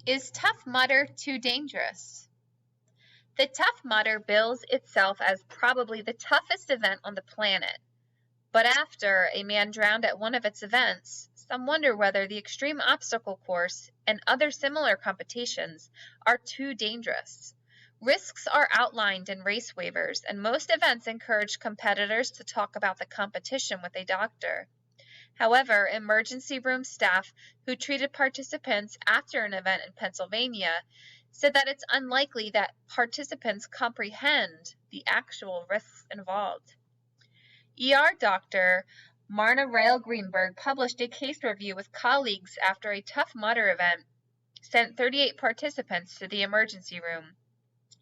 Is Tough Mudder too dangerous? The Tough Mudder bills itself as probably the toughest event on the planet. But after a man drowned at one of its events, some wonder whether the extreme obstacle course and other similar competitions are too dangerous. Risks are outlined in race waivers, and most events encourage competitors to talk about the competition with a doctor. However, emergency room staff who treated participants after an event in Pennsylvania said that it's unlikely that participants comprehend the actual risks involved. ER doctor Marna Rail Greenberg published a case review with colleagues after a Tough Mudder event sent 38 participants to the emergency room.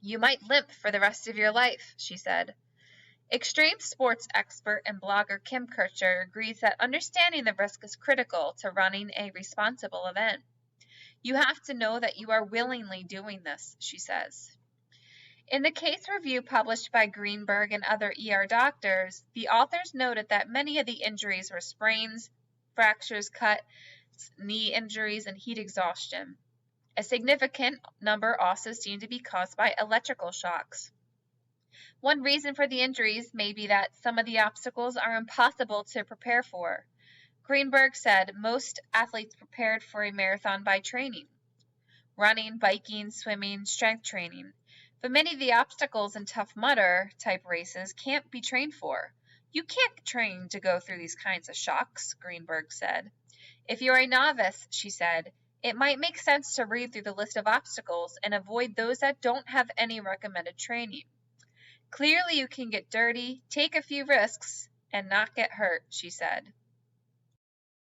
"You might limp for the rest of your life," she said. Extreme sports expert and blogger Kim Kircher agrees that understanding the risk is critical to running a responsible event. "You have to know that you are willingly doing this," she says. In the case review published by Greenberg and other ER doctors, the authors noted that many of the injuries were sprains, fractures, cuts, knee injuries, and heat exhaustion. A significant number also seemed to be caused by electrical shocks. One reason for the injuries may be that some of the obstacles are impossible to prepare for. Greenberg said most athletes prepared for a marathon by training: running, biking, swimming, strength training. But many of the obstacles in Tough Mudder type races can't be trained for. "You can't train to go through these kinds of shocks," Greenberg said. "If you're a novice," she said, "it might make sense to read through the list of obstacles and avoid those that don't have any recommended training. Clearly you can get dirty, take a few risks, and not get hurt," she said.